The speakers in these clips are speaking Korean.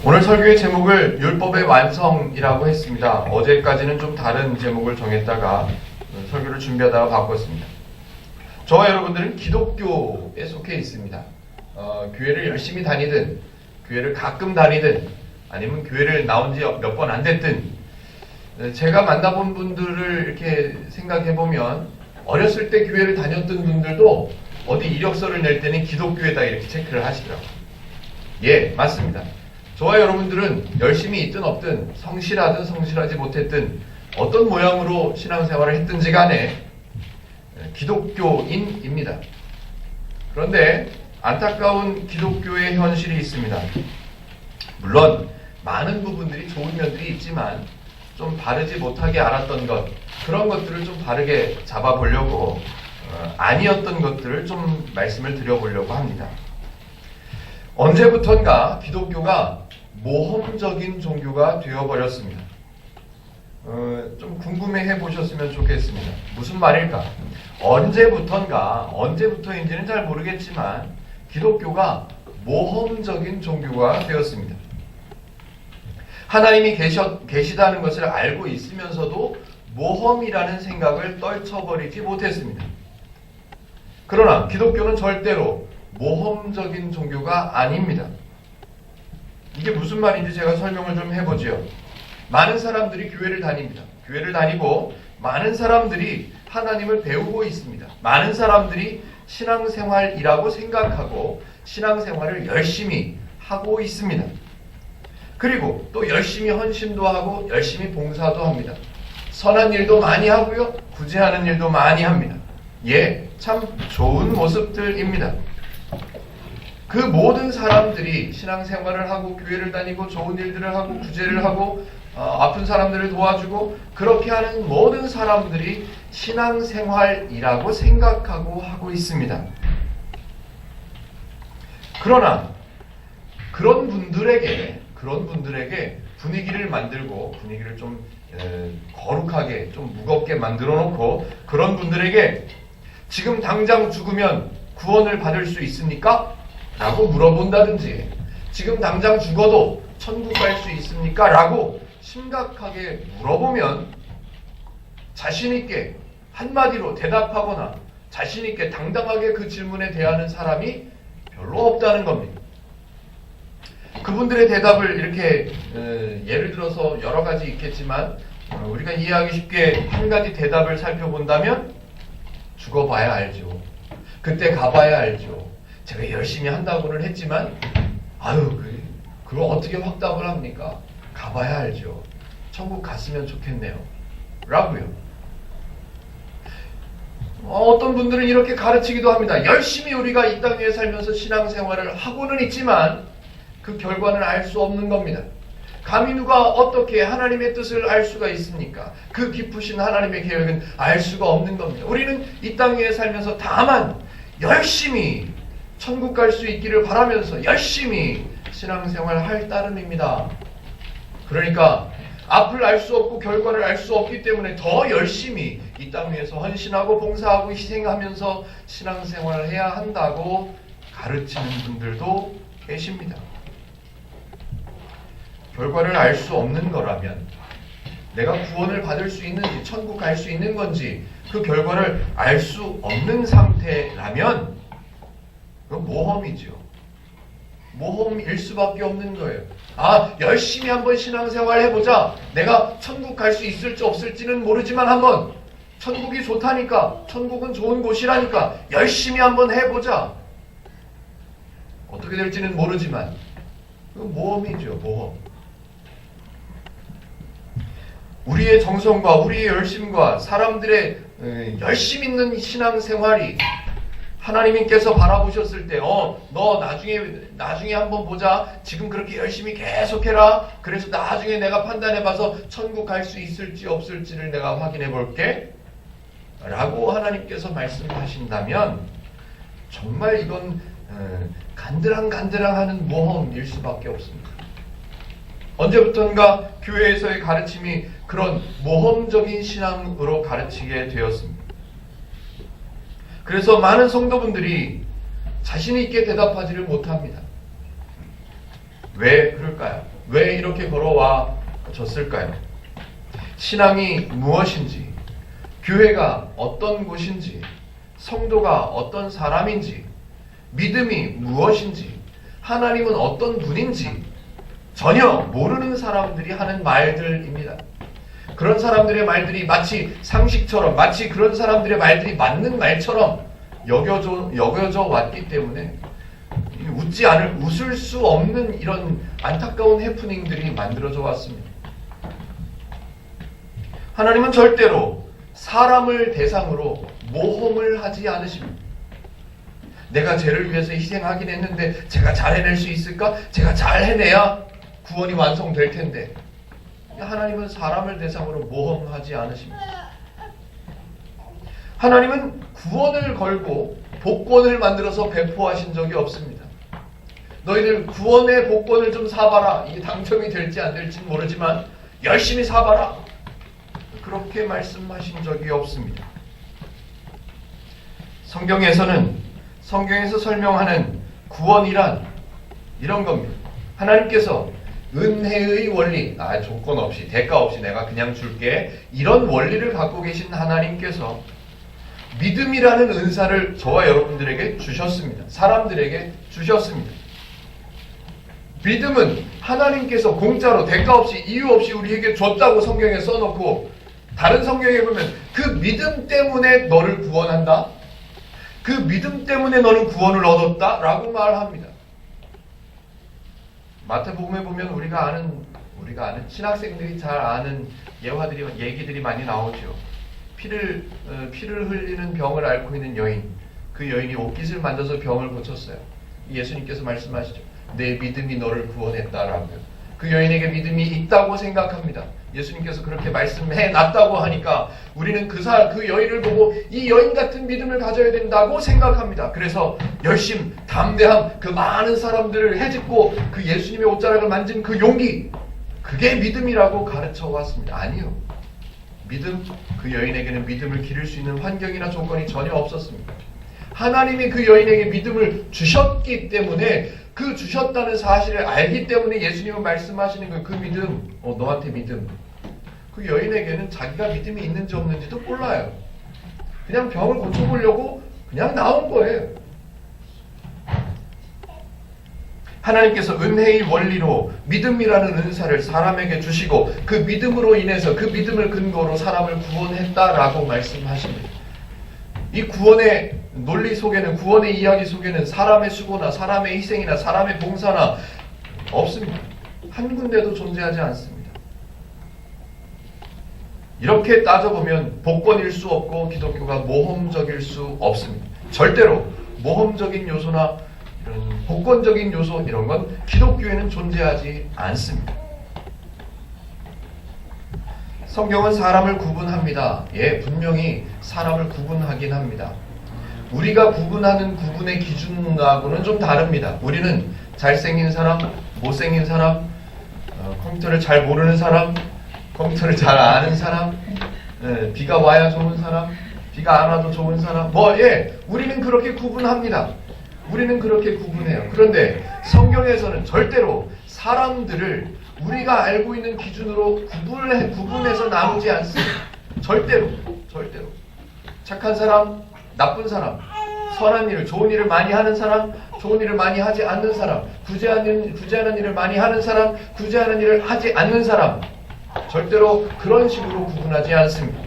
오늘 설교의 제목을 율법의 완성이라고 했습니다. 어제까지는 좀 다른 제목을 정했다가 설교를 준비하다가 바꿨습니다. 저와 여러분들은 기독교에 속해 있습니다. 교회를 열심히 다니든, 교회를 가끔 다니든, 아니면 교회를 나온 지 몇 번 안 됐든, 제가 만나본 분들을 이렇게 생각해보면 어렸을 때 교회를 다녔던 분들도 어디 이력서를 낼 때는 기독교에다 이렇게 체크를 하시더라고요. 예, 맞습니다. 저와 여러분들은 열심히 있든 없든, 성실하든 성실하지 못했든, 어떤 모양으로 신앙생활을 했든지 간에 기독교인입니다. 그런데 안타까운 기독교의 현실이 있습니다. 물론 많은 부분들이 좋은 면들이 있지만 좀 바르지 못하게 알았던 것, 그런 것들을 좀 바르게 잡아보려고 아니었던 것들을 좀 말씀을 드려보려고 합니다. 언제부턴가 기독교가 모험적인 종교가 되어버렸습니다. 좀 궁금해해 보셨으면 좋겠습니다. 무슨 말일까? 언제부터인지는 잘 모르겠지만 기독교가 모험적인 종교가 되었습니다. 하나님이 계시다는 것을 알고 있으면서도 모험이라는 생각을 떨쳐버리지 못했습니다. 그러나 기독교는 절대로 모험적인 종교가 아닙니다. 이게 무슨 말인지 제가 설명을 좀 해보지요. 많은 사람들이 교회를 다닙니다. 교회를 다니고 많은 사람들이 하나님을 배우고 있습니다. 많은 사람들이 신앙생활이라고 생각하고 신앙생활을 열심히 하고 있습니다. 그리고 또 열심히 헌신도 하고 열심히 봉사도 합니다. 선한 일도 많이 하고요. 구제하는 일도 많이 합니다. 예, 참 좋은 모습들입니다. 그 모든 사람들이 신앙생활을 하고 교회를 다니고 좋은 일들을 하고 구제를 하고 아픈 사람들을 도와주고 그렇게 하는 모든 사람들이 신앙생활이라고 생각하고 하고 있습니다. 그러나 그런 분들에게 분위기를 만들고 분위기를 좀 거룩하게 좀 무겁게 만들어 놓고 그런 분들에게 지금 당장 죽으면 구원을 받을 수 있습니까? 라고 물어본다든지 지금 당장 죽어도 천국 갈 수 있습니까? 라고 심각하게 물어보면 자신있게 한마디로 대답하거나 자신있게 당당하게 그 질문에 대하는 사람이 별로 없다는 겁니다. 그분들의 대답을 이렇게 예를 들어서 여러 가지 있겠지만 우리가 이해하기 쉽게 한 가지 대답을 살펴본다면 죽어봐야 알죠. 그때 가봐야 알죠. 제가 열심히 한다고는 했지만 그걸 어떻게 확답을 합니까? 가봐야 알죠. 천국 갔으면 좋겠네요. 라고요. 어떤 분들은 이렇게 가르치기도 합니다. 열심히 우리가 이 땅 위에 살면서 신앙생활을 하고는 있지만 그 결과는 알 수 없는 겁니다. 감히 누가 어떻게 하나님의 뜻을 알 수가 있습니까? 그 깊으신 하나님의 계획은 알 수가 없는 겁니다. 우리는 이 땅 위에 살면서 다만 열심히 천국 갈 수 있기를 바라면서 열심히 신앙생활을 할 따름입니다. 그러니까 앞을 알 수 없고 결과를 알 수 없기 때문에 더 열심히 이 땅 위에서 헌신하고 봉사하고 희생하면서 신앙생활을 해야 한다고 가르치는 분들도 계십니다. 결과를 알 수 없는 거라면 내가 구원을 받을 수 있는지 천국 갈 수 있는 건지 그 결과를 알 수 없는 상태라면 그건 모험이죠. 모험일 수밖에 없는 거예요. 열심히 한번 신앙생활 해보자. 내가 천국 갈 수 있을지 없을지는 모르지만 한번 천국이 좋다니까, 천국은 좋은 곳이라니까 열심히 한번 해보자. 어떻게 될지는 모르지만 그건 모험이죠. 모험. 우리의 정성과 우리의 열심과 사람들의 열심 있는 신앙생활이 하나님께서 바라보셨을 때 너 나중에 한번 보자. 지금 그렇게 열심히 계속해라. 그래서 나중에 내가 판단해봐서 천국 갈 수 있을지 없을지를 내가 확인해 볼게 라고 하나님께서 말씀하신다면 정말 이건 간드랑간드랑하는 모험일 수밖에 없습니다. 언제부턴가 교회에서의 가르침이 그런 모험적인 신앙으로 가르치게 되었습니다. 그래서 많은 성도분들이 자신 있게 대답하지를 못합니다. 왜 그럴까요? 왜 이렇게 걸어와졌을까요? 신앙이 무엇인지, 교회가 어떤 곳인지, 성도가 어떤 사람인지, 믿음이 무엇인지, 하나님은 어떤 분인지 전혀 모르는 사람들이 하는 말들입니다. 그런 사람들의 말들이 마치 상식처럼, 마치 그런 사람들의 말들이 맞는 말처럼 여겨져 왔기 때문에 웃을 수 없는 이런 안타까운 해프닝들이 만들어져 왔습니다. 하나님은 절대로 사람을 대상으로 모험을 하지 않으십니다. 내가 죄를 위해서 희생하긴 했는데 제가 잘 해낼 수 있을까? 제가 잘 해내야 구원이 완성될 텐데. 하나님은 사람을 대상으로 모험하지 않으십니다. 하나님은 구원을 걸고 복권을 만들어서 배포하신 적이 없습니다. 너희들 구원의 복권을 좀 사봐라. 이게 당첨이 될지 안 될지 모르지만 열심히 사봐라. 그렇게 말씀하신 적이 없습니다. 성경에서 설명하는 구원이란 이런 겁니다. 하나님께서 은혜의 원리, 조건 없이, 대가 없이 내가 그냥 줄게, 이런 원리를 갖고 계신 하나님께서 믿음이라는 은사를 저와 여러분들에게 주셨습니다. 사람들에게 주셨습니다. 믿음은 하나님께서 공짜로 대가 없이 이유 없이 우리에게 줬다고 성경에 써놓고, 다른 성경에 보면 그 믿음 때문에 너를 구원한다, 그 믿음 때문에 너는 구원을 얻었다 라고 말합니다. 마태복음에 보면 우리가 아는 신학생들이 잘 아는 얘기들이 많이 나오죠. 피를 흘리는 병을 앓고 있는 여인, 그 여인이 옷깃을 만져서 병을 고쳤어요. 예수님께서 말씀하시죠. 내 믿음이 너를 구원했다라고요. 그 여인에게 믿음이 있다고 생각합니다. 예수님께서 그렇게 말씀해 놨다고 하니까 우리는 그 여인을 보고 이 여인 같은 믿음을 가져야 된다고 생각합니다. 그래서 열심, 담대함, 그 많은 사람들을 헤집고 그 예수님의 옷자락을 만진 그 용기, 그게 믿음이라고 가르쳐 왔습니다. 아니요. 그 여인에게는 믿음을 기를 수 있는 환경이나 조건이 전혀 없었습니다. 하나님이 그 여인에게 믿음을 주셨기 때문에, 그 주셨다는 사실을 알기 때문에 예수님은 말씀하시는 거예요. 그 믿음, 너한테 믿음. 그 여인에게는 자기가 믿음이 있는지 없는지도 몰라요. 그냥 병을 고쳐보려고 그냥 나온 거예요. 하나님께서 은혜의 원리로 믿음이라는 은사를 사람에게 주시고, 그 믿음으로 인해서 그 믿음을 근거로 사람을 구원했다라고 말씀하십니다. 이 구원의 논리 속에는, 구원의 이야기 속에는 사람의 수고나 사람의 희생이나 사람의 봉사나 없습니다. 한 군데도 존재하지 않습니다. 이렇게 따져보면 복권일 수 없고 기독교가 모험적일 수 없습니다. 절대로 모험적인 요소나 이런 복권적인 요소, 이런 건 기독교에는 존재하지 않습니다. 성경은 사람을 구분합니다. 분명히 사람을 구분하긴 합니다. 우리가 구분하는 구분의 기준하고는 좀 다릅니다. 우리는 잘생긴 사람, 못생긴 사람, 컴퓨터를 잘 모르는 사람, 컴퓨터를 잘 아는 사람, 비가 와야 좋은 사람, 비가 안 와도 좋은 사람, 우리는 그렇게 구분합니다. 우리는 그렇게 구분해요. 그런데 성경에서는 절대로 사람들을 우리가 알고 있는 기준으로 구분해서 나누지 않습니다. 절대로. 착한 사람, 나쁜 사람, 선한 일을, 좋은 일을 많이 하는 사람, 좋은 일을 많이 하지 않는 사람, 구제하는 일을 많이 하는 사람, 구제하는 일을 하지 않는 사람, 절대로 그런 식으로 구분하지 않습니다.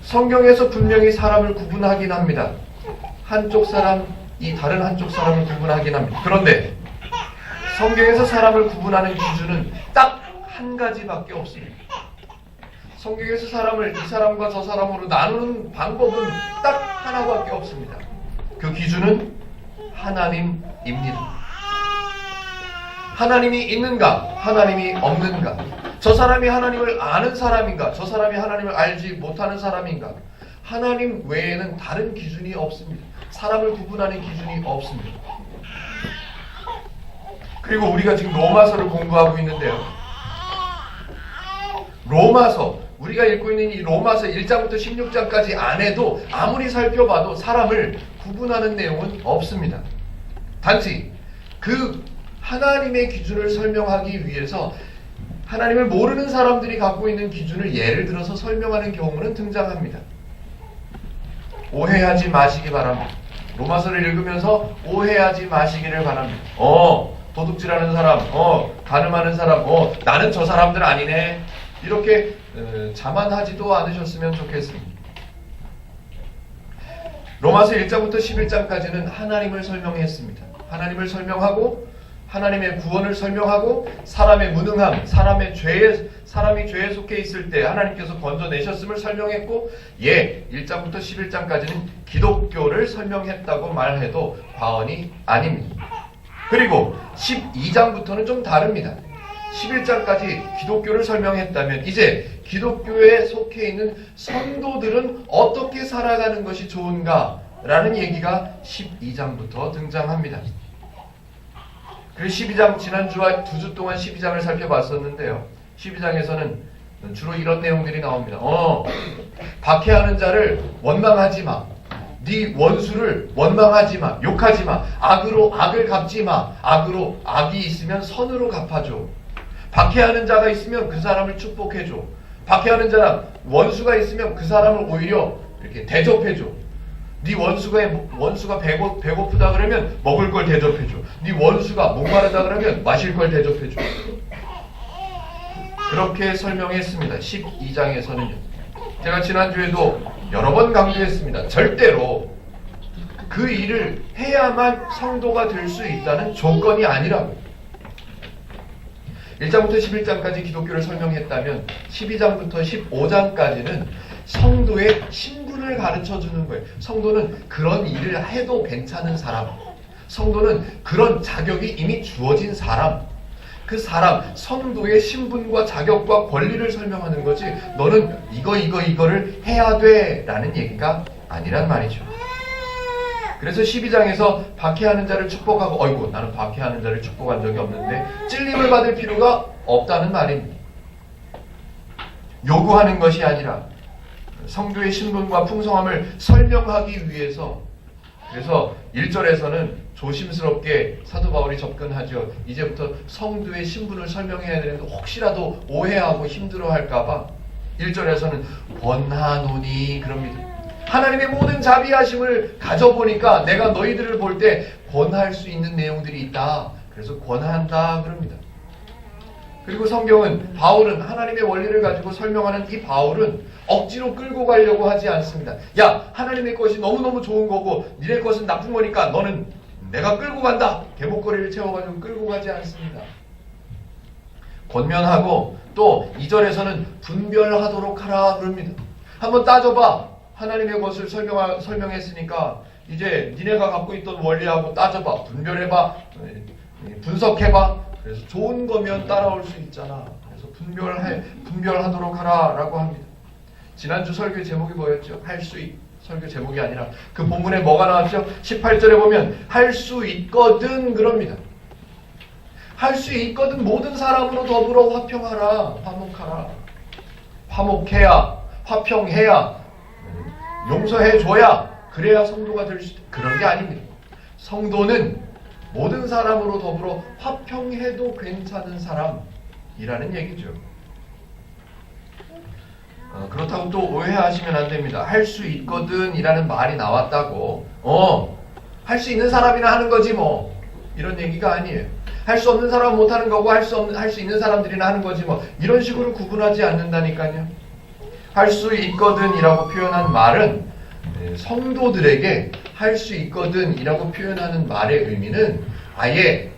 성경에서 분명히 사람을 구분하긴 합니다. 한쪽 사람이 다른 한쪽 사람을 구분하긴 합니다. 그런데 성경에서 사람을 구분하는 기준은 딱 한 가지밖에 없습니다. 성경에서 사람을 이 사람과 저 사람으로 나누는 방법은 딱 하나밖에 없습니다. 그 기준은 하나님입니다. 하나님이 있는가? 하나님이 없는가? 저 사람이 하나님을 아는 사람인가? 저 사람이 하나님을 알지 못하는 사람인가? 하나님 외에는 다른 기준이 없습니다. 사람을 구분하는 기준이 없습니다. 그리고 우리가 지금 로마서를 공부하고 있는데요. 우리가 읽고 있는 이 로마서 1장부터 16장까지 안에도 아무리 살펴봐도 사람을 구분하는 내용은 없습니다. 단지 하나님의 기준을 설명하기 위해서 하나님을 모르는 사람들이 갖고 있는 기준을 예를 들어서 설명하는 경우는 등장합니다. 오해하지 마시기 바랍니다. 로마서를 읽으면서 오해하지 마시기를 바랍니다. 도둑질하는 사람, 가늠하는 사람, 나는 저 사람들 아니네. 이렇게 자만하지도 않으셨으면 좋겠습니다. 로마서 1장부터 11장까지는 하나님을 설명했습니다. 하나님을 설명하고 하나님의 구원을 설명하고 사람의 무능함, 사람이 죄에 속해 있을 때 하나님께서 건져내셨음을 설명했고 1장부터 11장까지는 기독교를 설명했다고 말해도 과언이 아닙니다. 그리고 12장부터는 좀 다릅니다. 11장까지 기독교를 설명했다면 이제 기독교에 속해 있는 성도들은 어떻게 살아가는 것이 좋은가 라는 얘기가 12장부터 등장합니다. 그리고 12장 지난주와 2주 동안 12장을 살펴봤었는데요. 12장에서는 주로 이런 내용들이 나옵니다. 박해하는 자를 원망하지 마. 네 원수를 원망하지 마. 욕하지 마. 악으로 악을 갚지 마. 악으로 악이 있으면 선으로 갚아줘. 박해하는 자가 있으면 그 사람을 축복해줘. 박해하는 자랑 원수가 있으면 그 사람을 오히려 이렇게 대접해줘. 네 원수가 배고프다 그러면 먹을 걸 대접해줘. 네 원수가 목마르다 그러면 마실 걸 대접해줘. 그렇게 설명했습니다. 12장에서는요. 제가 지난주에도 여러 번 강조했습니다. 절대로 그 일을 해야만 성도가 될 수 있다는 조건이 아니라고. 1장부터 11장까지 기독교를 설명했다면 12장부터 15장까지는 성도의 신분을 가르쳐주는 거예요. 성도는 그런 일을 해도 괜찮은 사람, 성도는 그런 자격이 이미 주어진 사람, 그 사람, 성도의 신분과 자격과 권리를 설명하는 거지 너는 이거를 해야 돼 라는 얘기가 아니란 말이죠. 그래서 12장에서 박해하는 자를 축복하고 어이구 나는 박해하는 자를 축복한 적이 없는데 찔림을 받을 필요가 없다는 말입니다. 요구하는 것이 아니라 성도의 신분과 풍성함을 설명하기 위해서 그래서 1절에서는 조심스럽게 사도 바울이 접근하죠. 이제부터 성도의 신분을 설명해야 되는데 혹시라도 오해하고 힘들어할까봐 1절에서는 권하노니 그럽니다. 하나님의 모든 자비하심을 가져보니까 내가 너희들을 볼 때 권할 수 있는 내용들이 있다. 그래서 권한다 그럽니다. 그리고 성경은 바울은 하나님의 원리를 가지고 설명하는 이 바울은 억지로 끌고 가려고 하지 않습니다. 야 하나님의 것이 너무너무 좋은 거고 니네 것은 나쁜 거니까 너는 내가 끌고 간다. 개목걸이를 채워가지고 끌고 가지 않습니다. 권면하고 또 2절에서는 분별하도록 하라 그럽니다. 한번 따져봐. 하나님의 것을 설명했으니까 이제 니네가 갖고 있던 원리하고 따져봐. 분별해봐. 분석해봐. 그래서 좋은 거면 따라올 수 있잖아. 그래서 분별하도록 하라 라고 합니다. 지난주 설교 제목이 뭐였죠? 설교 제목이 아니라 그 본문에 뭐가 나왔죠? 18절에 보면 할 수 있거든 그럽니다. 할 수 있거든 모든 사람으로 더불어 화평하라. 화목하라. 화목해야 화평해야 용서해줘야 그래야 성도가 될 수 있다. 그런 게 아닙니다. 성도는 모든 사람으로 더불어 화평해도 괜찮은 사람이라는 얘기죠. 그렇다고 또 오해하시면 안 됩니다. 할 수 있거든 이라는 말이 나왔다고 할 수 있는 사람이나 하는 거지 뭐 이런 얘기가 아니에요. 할 수 없는 사람은 못하는 거고 할 수 있는 사람들이나 하는 거지 뭐 이런 식으로 구분하지 않는다니까요. 할 수 있거든 이라고 표현한 말은 성도들에게 할 수 있거든 이라고 표현하는 말의 의미는 아예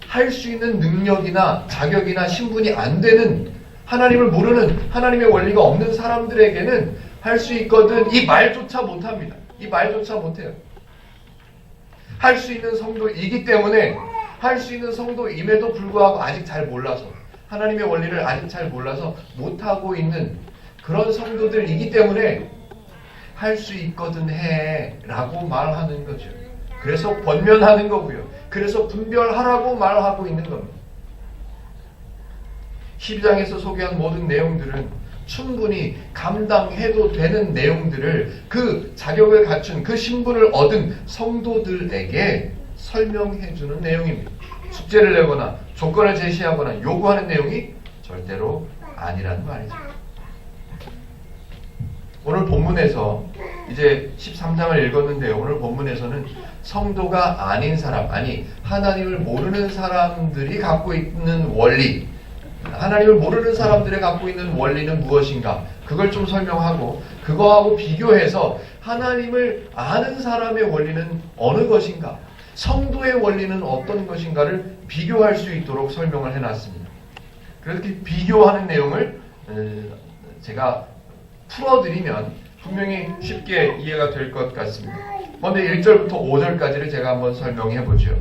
할 수 있는 능력이나 자격이나 신분이 안 되는 하나님을 모르는 하나님의 원리가 없는 사람들에게는 할 수 있거든 이 말조차 못합니다. 이 말조차 못해요. 할 수 있는 성도이기 때문에 할 수 있는 성도임에도 불구하고 아직 잘 몰라서 하나님의 원리를 아직 잘 몰라서 못하고 있는 그런 성도들이기 때문에 할 수 있거든 해 라고 말하는 거죠. 그래서 권면하는 거고요. 그래서 분별하라고 말하고 있는 겁니다. 12장에서 소개한 모든 내용들은 충분히 감당해도 되는 내용들을 그 자격을 갖춘 그 신분을 얻은 성도들에게 설명해주는 내용입니다. 숙제를 내거나 조건을 제시하거나 요구하는 내용이 절대로 아니라는 말이죠. 오늘 본문에서 이제 13장을 읽었는데요. 오늘 본문에서는 성도가 아닌 사람, 아니 하나님을 모르는 사람들이 갖고 있는 원리, 하나님을 모르는 사람들이 갖고 있는 원리는 무엇인가, 그걸 좀 설명하고 그거하고 비교해서 하나님을 아는 사람의 원리는 어느 것인가, 성도의 원리는 어떤 것인가를 비교할 수 있도록 설명을 해놨습니다. 그렇게 비교하는 내용을 제가 풀어드리면 분명히 쉽게 이해가 될 것 같습니다. 먼저 1절부터 5절까지를 제가 한번 설명해 보죠.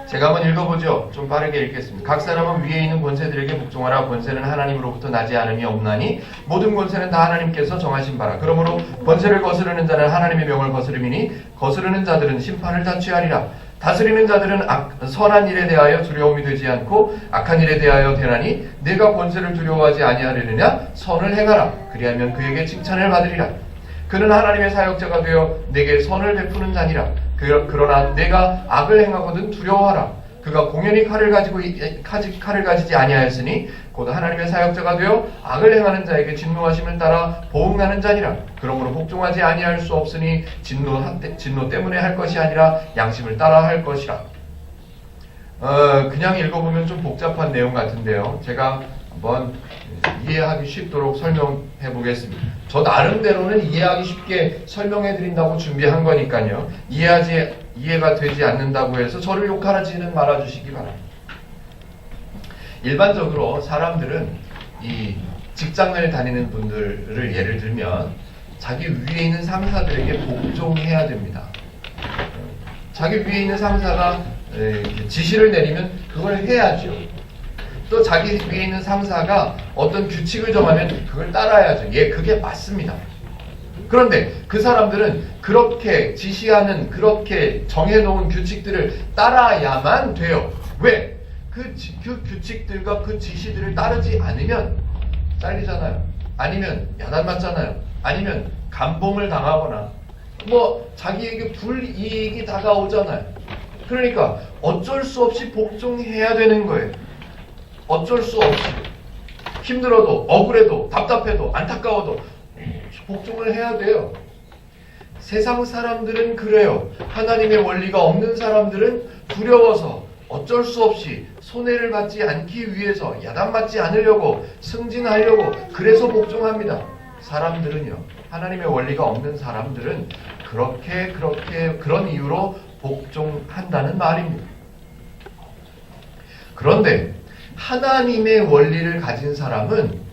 제가 한번 읽어보죠. 좀 빠르게 읽겠습니다. 각 사람은 위에 있는 권세들에게 복종하라. 권세는 하나님으로부터 나지 않음이 없나니 모든 권세는 다 하나님께서 정하신 바라. 그러므로 권세를 거스르는 자는 하나님의 명을 거스름이니 거스르는 자들은 심판을 다 취하리라. 다스리는 자들은 선한 일에 대하여 두려움이 되지 않고 악한 일에 대하여 되나니 내가 권세를 두려워하지 아니하려느냐. 선을 행하라. 그리하면 그에게 칭찬을 받으리라. 그는 하나님의 사역자가 되어 내게 선을 베푸는 자니라. 그러나 내가 악을 행하거든 두려워하라. 그가 공연히 칼을 가지지 아니하였으니 곧 하나님의 사역자가 되어 악을 행하는 자에게 진노하심을 따라 보응하는 자니라. 그러므로 복종하지 아니할 수 없으니 진노 때문에 할 것이 아니라 양심을 따라 할 것이라. 그냥 읽어보면 좀 복잡한 내용 같은데요. 제가 한번 이해하기 쉽도록 설명해 보겠습니다. 저 나름대로는 이해하기 쉽게 설명해 드린다고 준비한 거니까요. 이해가 되지 않는다고 해서 저를 욕하지는 말아주시기 바랍니다. 일반적으로 사람들은 이 직장을 다니는 분들을 예를 들면 자기 위에 있는 상사들에게 복종해야 됩니다. 자기 위에 있는 상사가 지시를 내리면 그걸 해야죠. 또 자기 위에 있는 상사가 어떤 규칙을 정하면 그걸 따라야죠. 예, 그게 맞습니다. 그런데 그 사람들은 그렇게 지시하는, 그렇게 정해놓은 규칙들을 따라야만 돼요. 왜? 그 규칙들과 그 지시들을 따르지 않으면 잘리잖아요. 아니면 야단맞잖아요. 아니면 감봉을 당하거나 자기에게 불이익이 다가오잖아요. 그러니까 어쩔 수 없이 복종해야 되는 거예요. 어쩔 수 없이 힘들어도 억울해도 답답해도 안타까워도 복종을 해야 돼요. 세상 사람들은 그래요. 하나님의 원리가 없는 사람들은 두려워서 어쩔 수 없이 손해를 받지 않기 위해서 야단맞지 않으려고 승진하려고 그래서 복종합니다. 사람들은요. 하나님의 원리가 없는 사람들은 그런 이유로 복종한다는 말입니다. 그런데 하나님의 원리를 가진 사람은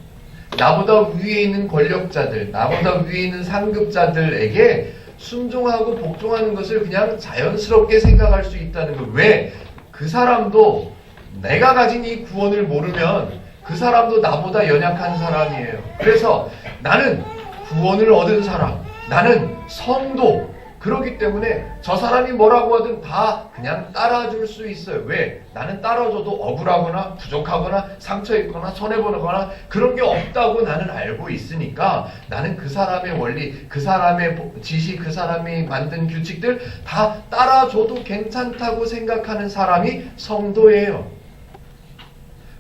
나보다 위에 있는 권력자들, 나보다 위에 있는 상급자들에게 순종하고 복종하는 것을 그냥 자연스럽게 생각할 수 있다는 것. 왜? 그 사람도 내가 가진 이 구원을 모르면 그 사람도 나보다 연약한 사람이에요. 그래서 나는 구원을 얻은 사람, 나는 성도, 그렇기 때문에 저 사람이 뭐라고 하든 다 그냥 따라줄 수 있어요. 왜? 나는 따라줘도 억울하거나 부족하거나 상처 입거나 손해보거나 그런 게 없다고 나는 알고 있으니까 나는 그 사람의 원리, 그 사람의 지시, 그 사람이 만든 규칙들 다 따라줘도 괜찮다고 생각하는 사람이 성도예요.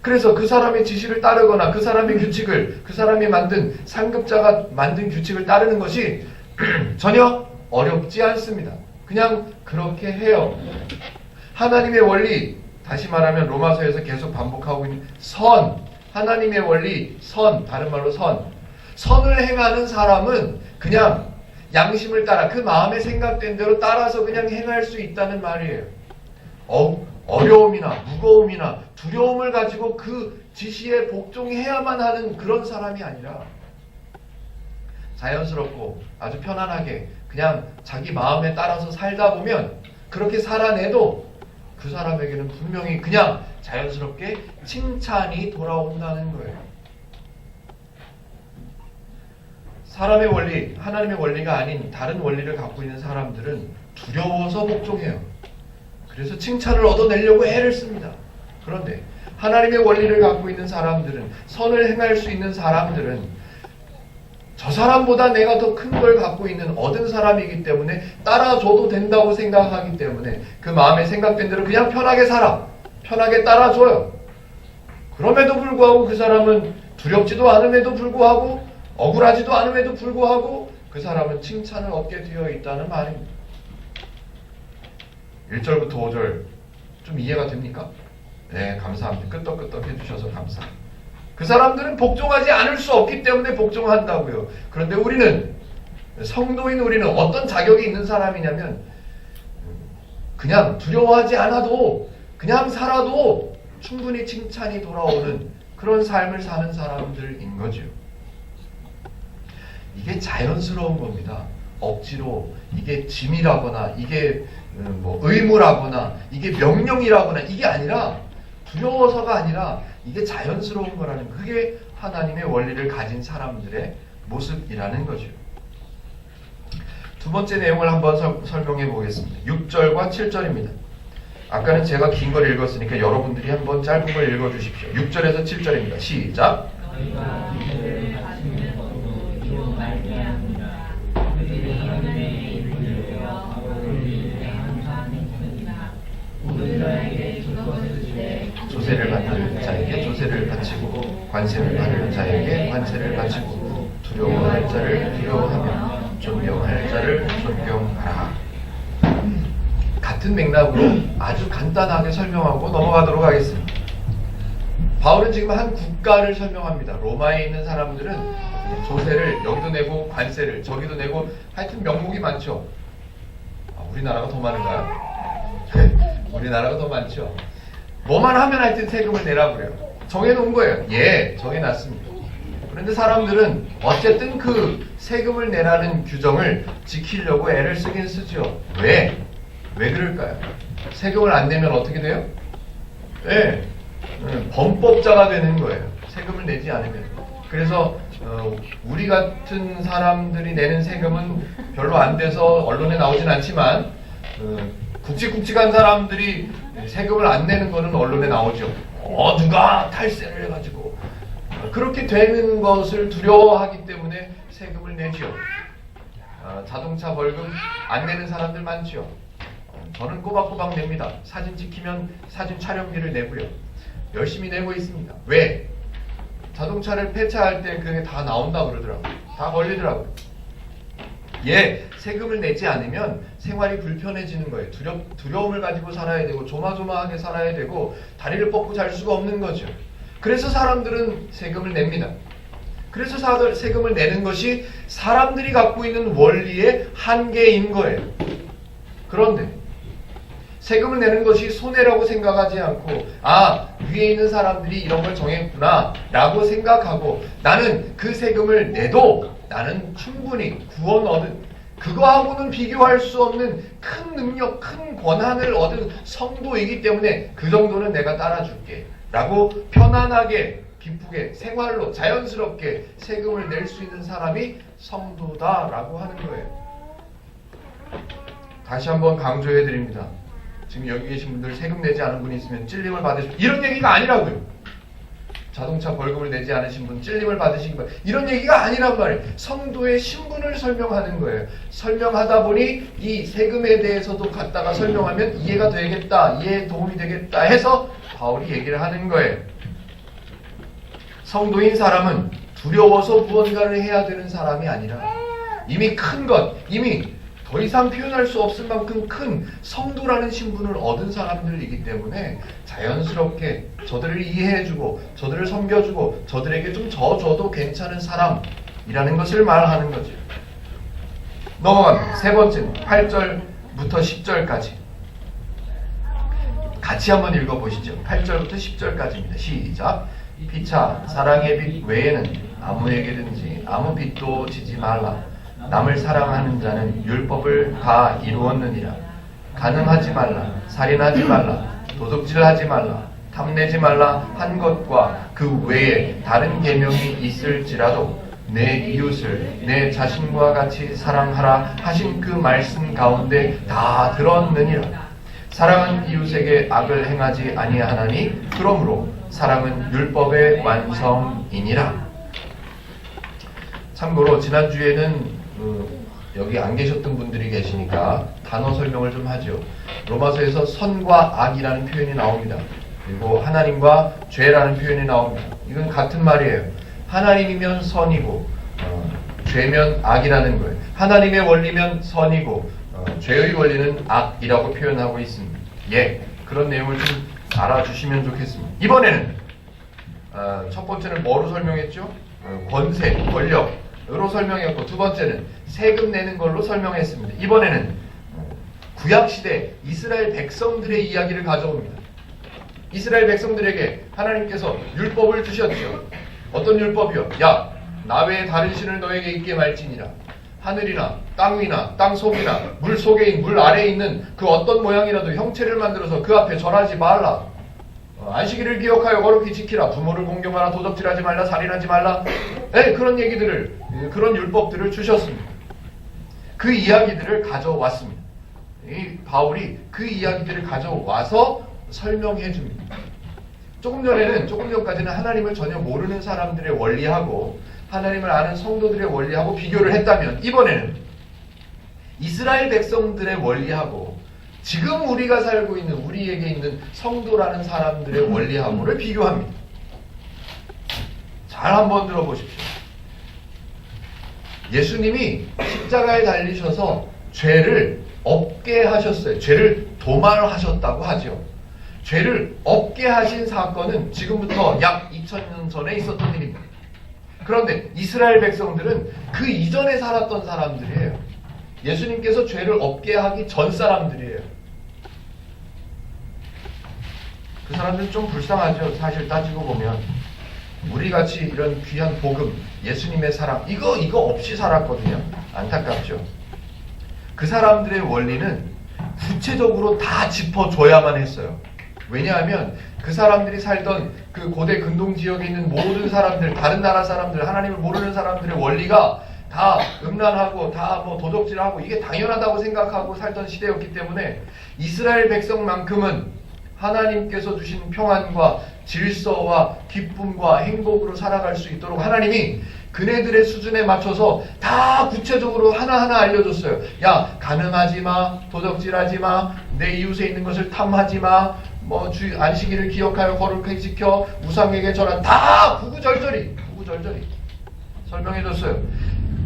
그래서 그 사람의 지시를 따르거나 그 사람의 규칙을, 그 사람이 만든 상급자가 만든 규칙을 따르는 것이 전혀 어렵지 않습니다. 그냥 그렇게 해요. 하나님의 원리, 다시 말하면 로마서에서 계속 반복하고 있는 선, 하나님의 원리, 선, 다른 말로 선을 행하는 사람은 그냥 양심을 따라 그 마음에 생각된 대로 따라서 그냥 행할 수 있다는 말이에요. 어려움이나 무거움이나 두려움을 가지고 그 지시에 복종해야만 하는 그런 사람이 아니라 자연스럽고 아주 편안하게 그냥 자기 마음에 따라서 살다 보면 그렇게 살아내도 그 사람에게는 분명히 그냥 자연스럽게 칭찬이 돌아온다는 거예요. 사람의 원리, 하나님의 원리가 아닌 다른 원리를 갖고 있는 사람들은 두려워서 복종해요. 그래서 칭찬을 얻어내려고 애를 씁니다. 그런데 하나님의 원리를 갖고 있는 사람들은, 선을 행할 수 있는 사람들은 저 사람보다 내가 더 큰 걸 갖고 있는 얻은 사람이기 때문에 따라줘도 된다고 생각하기 때문에 그 마음에 생각된 대로 그냥 편하게 살아. 편하게 따라줘요. 그럼에도 불구하고 그 사람은 두렵지도 않음에도 불구하고 억울하지도 않음에도 불구하고 그 사람은 칭찬을 얻게 되어 있다는 말입니다. 1절부터 5절 좀 이해가 됩니까? 네, 감사합니다. 끄떡끄떡 해주셔서 감사합니다. 그 사람들은 복종하지 않을 수 없기 때문에 복종한다고요. 그런데 우리는, 성도인 우리는 어떤 자격이 있는 사람이냐면 그냥 두려워하지 않아도 그냥 살아도 충분히 칭찬이 돌아오는 그런 삶을 사는 사람들인 거죠. 이게 자연스러운 겁니다. 억지로 이게 짐이라거나 이게 뭐 의무라거나 이게 명령이라거나 이게 아니라 두려워서가 아니라 이게 자연스러운 거라는 거. 그게 하나님의 원리를 가진 사람들의 모습이라는 거죠. 두 번째 내용을 한번 설명해 보겠습니다. 6절과 7절입니다. 아까는 제가 긴 걸 읽었으니까 여러분들이 한번 짧은 걸 읽어 주십시오. 6절에서 7절입니다. 시작. 조세를 받는 자에게 조세를 바치고 관세를 받는 자에게 관세를 바치고 두려워할 자를 두려워하며 존경할 자를 존경하라. 같은 맥락으로 아주 간단하게 설명하고 넘어가도록 하겠습니다. 바울은 지금 한 국가를 설명합니다. 로마에 있는 사람들은 조세를 여기도 내고 관세를 저기도 내고 하여튼 명목이 많죠. 우리나라가 더 많은가요? 우리나라가 더 많죠. 뭐만 하면 하여튼 세금을 내라고 그래요. 정해놓은 거예요. 예, 정해놨습니다. 그런데 사람들은 어쨌든 그 세금을 내라는 규정을 지키려고 애를 쓰긴 쓰죠. 왜? 왜 그럴까요? 세금을 안 내면 어떻게 돼요? 네, 범법자가 되는 거예요. 세금을 내지 않으면. 그래서 우리 같은 사람들이 내는 세금은 별로 안 돼서 언론에 나오진 않지만 굵직굵직한 사람들이 세금을 안 내는 거는 언론에 나오죠. 누가 탈세를 해가지고 그렇게 되는 것을 두려워하기 때문에 세금을 내죠. 자동차 벌금 안 내는 사람들 많죠. 저는 꼬박꼬박 냅니다. 사진 찍히면 사진 촬영비를 내고요. 열심히 내고 있습니다. 왜? 자동차를 폐차할 때 그게 다 나온다 그러더라고요. 다 걸리더라고요. 예, 세금을 내지 않으면 생활이 불편해지는 거예요. 두려움을 가지고 살아야 되고 조마조마하게 살아야 되고 다리를 뻗고 잘 수가 없는 거죠. 그래서 사람들은 세금을 냅니다. 그래서 세금을 내는 것이 사람들이 갖고 있는 원리의 한계인 거예요. 그런데 세금을 내는 것이 손해라고 생각하지 않고 위에 있는 사람들이 이런 걸 정했구나 라고 생각하고 나는 그 세금을 내도 나는 충분히 구원 얻은 그거하고는 비교할 수 없는 큰 능력, 큰 권한을 얻은 성도이기 때문에 그 정도는 내가 따라줄게 라고 편안하게 기쁘게 생활로 자연스럽게 세금을 낼 수 있는 사람이 성도다라고 하는 거예요. 다시 한번 강조해 드립니다. 지금 여기 계신 분들 세금 내지 않은 분이 있으면 찔림을 받으시고 이런 얘기가 아니라고요. 자동차 벌금을 내지 않으신 분 찔림을 받으시기 바랍니다. 이런 얘기가 아니란 말이에요. 성도의 신분을 설명하는 거예요. 설명하다 보니 이 세금에 대해서도 갖다가 설명하면 이해가 되겠다, 이해에 도움이 되겠다 해서 바울이 얘기를 하는 거예요. 성도인 사람은 두려워서 무언가를 해야 되는 사람이 아니라 이미 큰 것, 이미 더 이상 표현할 수 없을 만큼 큰 성도라는 신분을 얻은 사람들이기 때문에 자연스럽게 저들을 이해해주고 저들을 섬겨주고 저들에게 좀 더 줘도 괜찮은 사람이라는 것을 말하는 거죠. 넘어갑니다. 세 번째는 8절부터 10절까지 같이 한번 읽어보시죠. 8절부터 10절까지입니다. 시작. 피차 사랑의 빛 외에는 아무에게든지 아무 빛도 지지 말라. 남을 사랑하는 자는 율법을 다 이루었느니라. 간음하지 말라, 살인하지 말라, 도둑질하지 말라, 탐내지 말라 한 것과 그 외에 다른 계명이 있을지라도 내 이웃을 내 자신과 같이 사랑하라 하신 그 말씀 가운데 다 들었느니라. 사랑은 이웃에게 악을 행하지 아니하나니 그러므로 사랑은 율법의 완성이니라. 참고로 지난주에는 여기 안 계셨던 분들이 계시니까 단어 설명을 좀 하죠. 로마서에서 선과 악이라는 표현이 나옵니다. 그리고 하나님과 죄라는 표현이 나옵니다. 이건 같은 말이에요. 하나님이면 선이고 죄면 악이라는 거예요. 하나님의 원리면 선이고 죄의 원리는 악이라고 표현하고 있습니다. 예, 그런 내용을 좀 알아주시면 좋겠습니다. 이번에는 첫 번째는 뭐로 설명했죠? 권세, 권력으로 설명했고, 두 번째는 세금 내는 걸로 설명했습니다. 이번에는 구약시대 이스라엘 백성들의 이야기를 가져옵니다. 이스라엘 백성들에게 하나님께서 율법을 주셨죠. 어떤 율법이요? 야, 나 외에 다른 신을 너에게 있게 말지니라. 하늘이나 땅 위나 땅 속이나 물 속에 물 아래에 있는 그 어떤 모양이라도 형체를 만들어서 그 앞에 절하지 말라. 안식일을 기억하여 거룩히 지키라. 부모를 공경하라. 도적질하지 말라. 살인하지 말라. 네, 그런 얘기들을, 그런 율법들을 주셨습니다. 그 이야기들을 가져왔습니다. 이 바울이 그 이야기들을 가져와서 설명해 줍니다. 조금 전까지는 하나님을 전혀 모르는 사람들의 원리하고 하나님을 아는 성도들의 원리하고 비교를 했다면, 이번에는 이스라엘 백성들의 원리하고 지금 우리가 살고 있는, 우리에게 있는 성도라는 사람들의 원리하고를 비교합니다. 잘 한번 들어보십시오. 예수님이 십자가에 달리셔서 죄를 없게 하셨어요. 죄를 도말하셨다고 하죠. 죄를 없게 하신 사건은 지금부터 약 2000년 전에 있었던 일입니다. 그런데 이스라엘 백성들은 그 이전에 살았던 사람들이에요. 예수님께서 죄를 없게 하기 전 사람들이에요. 그 사람들은 좀 불쌍하죠. 사실 따지고 보면 우리같이 이런 귀한 복음, 예수님의 사랑, 이거 없이 살았거든요. 안타깝죠. 그 사람들의 원리는 구체적으로 다 짚어줘야만 했어요. 왜냐하면 그 사람들이 살던 그 고대 근동 지역에 있는 모든 사람들, 다른 나라 사람들, 하나님을 모르는 사람들의 원리가 다 음란하고 다 도적질하고 이게 당연하다고 생각하고 살던 시대였기 때문에 이스라엘 백성만큼은 하나님께서 주신 평안과 질서와 기쁨과 행복으로 살아갈 수 있도록 하나님이 그네들의 수준에 맞춰서 다 구체적으로 하나하나 알려줬어요. 야, 간음하지 마, 도적질하지 마, 내 이웃에 있는 것을 탐하지 마, 안식일을 기억하여 거룩하게 지켜, 우상에게 절한, 다 구구절절히 설명해줬어요.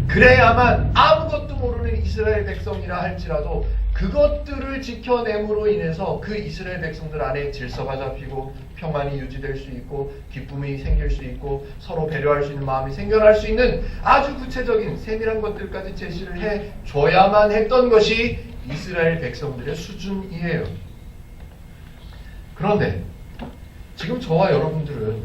그래야만 아무것도 모르는 이스라엘 백성이라 할지라도 그것들을 지켜냄으로 인해서 그 이스라엘 백성들 안에 질서가 잡히고 평안이 유지될 수 있고 기쁨이 생길 수 있고 서로 배려할 수 있는 마음이 생겨날 수 있는 아주 구체적인 세밀한 것들까지 제시를 해줘야만 했던 것이 이스라엘 백성들의 수준이에요. 그런데 지금 저와 여러분들은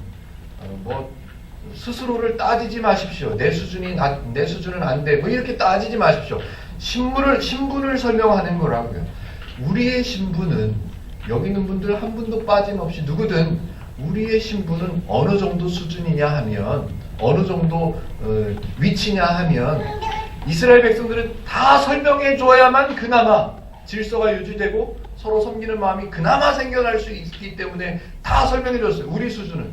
스스로를 따지지 마십시오. 내 수준은 안 돼. 이렇게 따지지 마십시오. 신분을 설명하는 거라고요. 우리의 신분은, 여기 있는 분들 한 분도 빠짐없이 누구든 우리의 신분은 어느 정도 수준이냐 하면, 어느 정도 위치냐 하면 이스라엘 백성들은 다 설명해 줘야만 그나마 질서가 유지되고 서로 섬기는 마음이 그나마 생겨날 수 있기 때문에 다 설명해 줬어요. 우리 수준은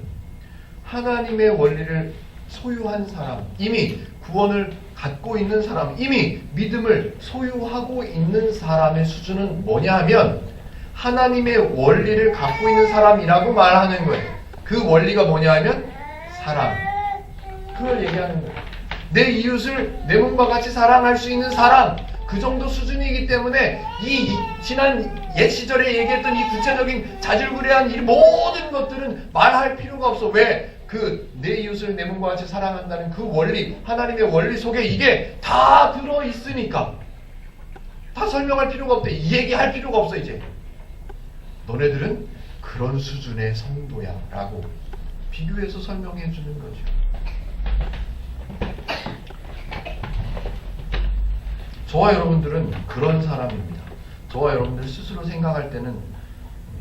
하나님의 원리를 소유한 사람, 이미 구원을 갖고 있는 사람, 이미 믿음을 소유하고 있는 사람의 수준은 뭐냐 하면 하나님의 원리를 갖고 있는 사람이라고 말하는 거예요. 그 원리가 뭐냐 하면 사랑. 그걸 얘기하는 거예요. 내 이웃을 내 몸과 같이 사랑할 수 있는 사람, 그 정도 수준이기 때문에 이 지난 옛 시절에 얘기했던 이 구체적인 자질구레한 이 모든 것들은 말할 필요가 없어. 왜? 내 이웃을 내 몸과 같이 사랑한다는 그 원리, 하나님의 원리 속에 이게 다 들어있으니까 다 설명할 필요가 없대. 이 얘기할 필요가 없어. 이제 너네들은 그런 수준의 성도야 라고 비교해서 설명해 주는 거죠. 저와 여러분들은 그런 사람입니다. 저와 여러분들 스스로 생각할 때는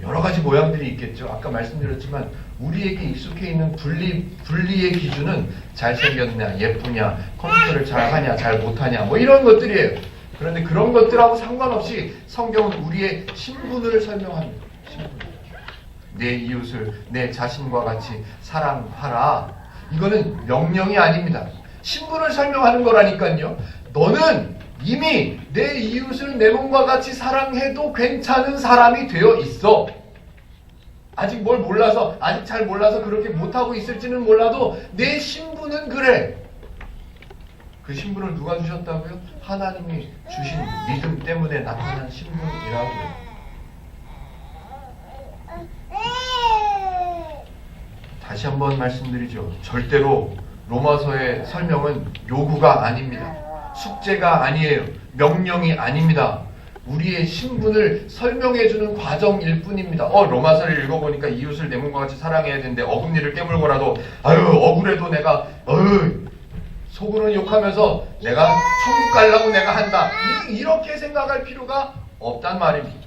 여러 가지 모양들이 있겠죠. 아까 말씀드렸지만 우리에게 익숙해 있는 분리의 기준은 잘생겼냐, 예쁘냐, 컴퓨터를 잘하냐, 잘 못하냐, 이런 것들이에요. 그런데 그런 것들하고 상관없이 성경은 우리의 신분을 설명합니다. 신분. 내 이웃을 내 자신과 같이 사랑하라. 이거는 명령이 아닙니다. 신분을 설명하는 거라니까요. 너는 이미 내 이웃을 내 몸과 같이 사랑해도 괜찮은 사람이 되어 있어. 아직 뭘 몰라서, 아직 잘 몰라서 그렇게 못하고 있을지는 몰라도 내 신분은 그래. 그 신분을 누가 주셨다고요? 하나님이 주신 믿음 때문에 나타난 신분이라고요. 다시 한번 말씀드리죠. 절대로 로마서의 설명은 요구가 아닙니다. 숙제가 아니에요. 명령이 아닙니다. 우리의 신분을 설명해주는 과정일 뿐입니다. 로마서를 읽어보니까 이웃을 내 몸과 같이 사랑해야 되는데 어금니를 깨물고라도 억울해도 내가 속으로는 욕하면서 내가 천국 가려고 내가 한다. 이렇게 생각할 필요가 없단 말입니다.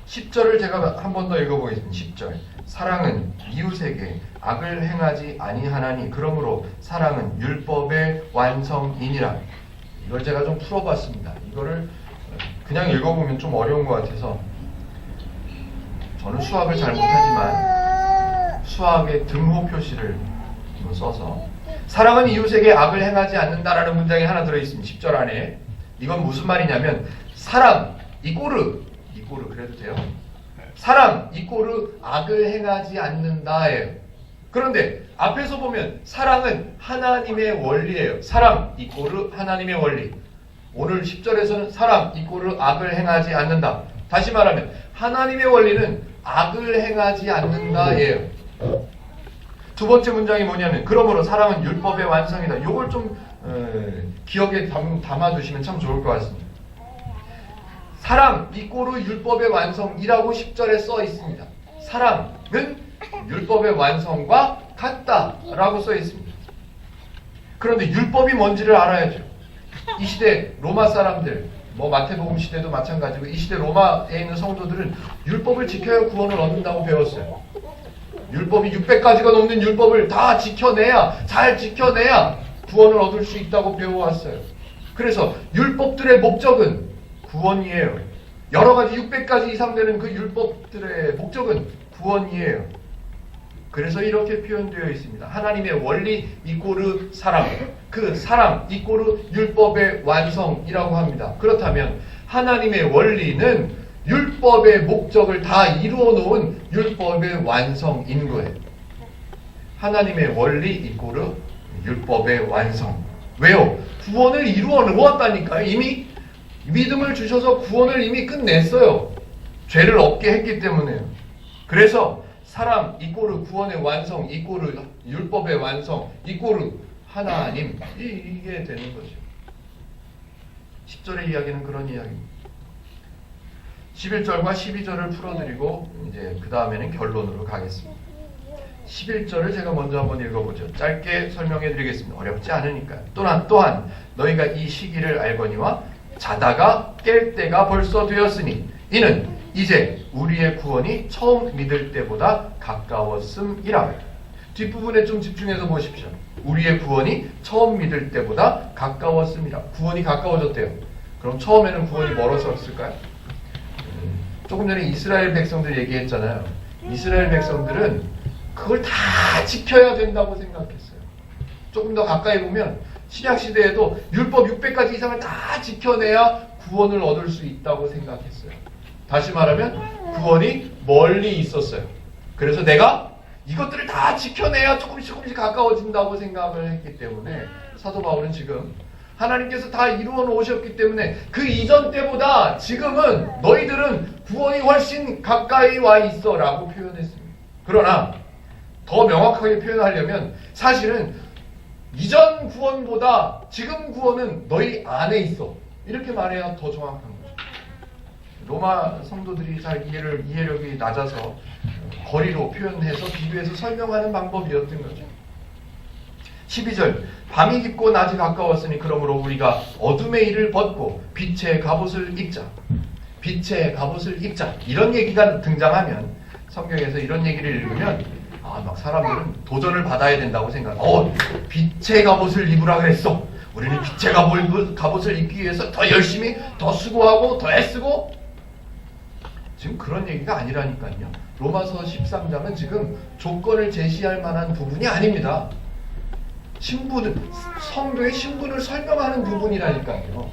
10절을 제가 한 번 더 읽어보겠습니다. 10절. 사랑은 이웃에게 악을 행하지 아니하나니 그러므로 사랑은 율법의 완성이니라. 이걸 제가 좀 풀어봤습니다. 이거를 그냥 읽어보면 좀 어려운 것 같아서 저는 수학을 잘 못하지만 수학의 등호 표시를 써서 사랑은 이웃에게 악을 행하지 않는다라는 문장이 하나 들어있습니다. 10절 안에. 이건 무슨 말이냐면 사랑 이꼬르 그래도 돼요. 사랑 이꼬르 악을 행하지 않는다예요. 그런데 앞에서 보면 사랑은 하나님의 원리예요. 사랑 이꼬르 하나님의 원리. 오늘 10절에서는 사랑 이꼬르 악을 행하지 않는다. 다시 말하면 하나님의 원리는 악을 행하지 않는다예요. 두 번째 문장이 뭐냐면 그러므로 사랑은 율법의 완성이다. 이걸 좀 기억에 담아두시면 참 좋을 것 같습니다. 사랑 이꼬르 율법의 완성이라고 10절에 써 있습니다. 사랑은 율법의 완성과 같다라고 써 있습니다. 그런데 율법이 뭔지를 알아야죠. 이 시대 로마 사람들, 마태복음 시대도 마찬가지고 이 시대 로마에 있는 성도들은 율법을 지켜야 구원을 얻는다고 배웠어요. 율법이 600가지가 넘는 율법을 다 지켜내야, 잘 지켜내야 구원을 얻을 수 있다고 배워왔어요. 그래서 율법들의 목적은 구원이에요. 여러 가지 600가지 이상 되는 그 율법들의 목적은 구원이에요. 그래서 이렇게 표현되어 있습니다. 하나님의 원리 이꼬르 사랑, 그 사랑 이꼬르 율법의 완성이라고 합니다. 그렇다면 하나님의 원리는 율법의 목적을 다 이루어 놓은 율법의 완성인 거예요. 하나님의 원리 이꼬르 율법의 완성. 왜요? 구원을 이루어 놓았다니까요. 이미 믿음을 주셔서 구원을 이미 끝냈어요. 죄를 없게 했기 때문에요. 그래서 사랑 이꼬르 구원의 완성 이꼬르 율법의 완성 이꼬르 하나님 이게 되는 거죠. 10절의 이야기는 그런 이야기입니다. 11절과 12절을 풀어드리고 이제 그 다음에는 결론으로 가겠습니다. 11절을 제가 먼저 한번 읽어보죠. 짧게 설명해드리겠습니다. 어렵지 않으니까요. 또한 너희가 이 시기를 알거니와 자다가 깰 때가 벌써 되었으니 이는 이제 우리의 구원이 처음 믿을 때보다 가까웠음이라. 뒷부분에 좀 집중해서 보십시오. 우리의 구원이 처음 믿을 때보다 가까웠음이라. 구원이 가까워졌대요. 그럼 처음에는 구원이 멀어졌을까요? 조금 전에 이스라엘 백성들 얘기했잖아요. 이스라엘 백성들은 그걸 다 지켜야 된다고 생각했어요. 조금 더 가까이 보면 신약시대에도 율법 600가지 이상을 다 지켜내야 구원을 얻을 수 있다고 생각했어요. 다시 말하면 구원이 멀리 있었어요. 그래서 내가 이것들을 다 지켜내야 조금씩 가까워진다고 생각을 했기 때문에 사도 바울은 지금 하나님께서 다 이루어 놓으셨기 때문에 그 이전 때보다 지금은 너희들은 구원이 훨씬 가까이 와 있어 라고 표현했습니다. 그러나 더 명확하게 표현하려면 사실은 이전 구원보다 지금 구원은 너희 안에 있어. 이렇게 말해야 더 정확한 거죠. 로마 성도들이 잘 이해력이 낮아서 거리로 표현해서 비교해서 설명하는 방법이었던 거죠. 12절 밤이 깊고 낮이 가까웠으니 그러므로 우리가 어둠의 일을 벗고 빛의 갑옷을 입자. 빛의 갑옷을 입자. 이런 얘기가 등장하면 성경에서 이런 얘기를 읽으면 막 사람들은 도전을 받아야 된다고 생각해요. 빛의 갑옷을 입으라 그랬어. 우리는 빛의 갑옷을 입기 위해서 더 열심히 더 수고하고 더 애쓰고. 지금 그런 얘기가 아니라니까요. 로마서 13장은 지금 조건을 제시할 만한 부분이 아닙니다. 성도의 신분을 설명하는 부분이라니까요.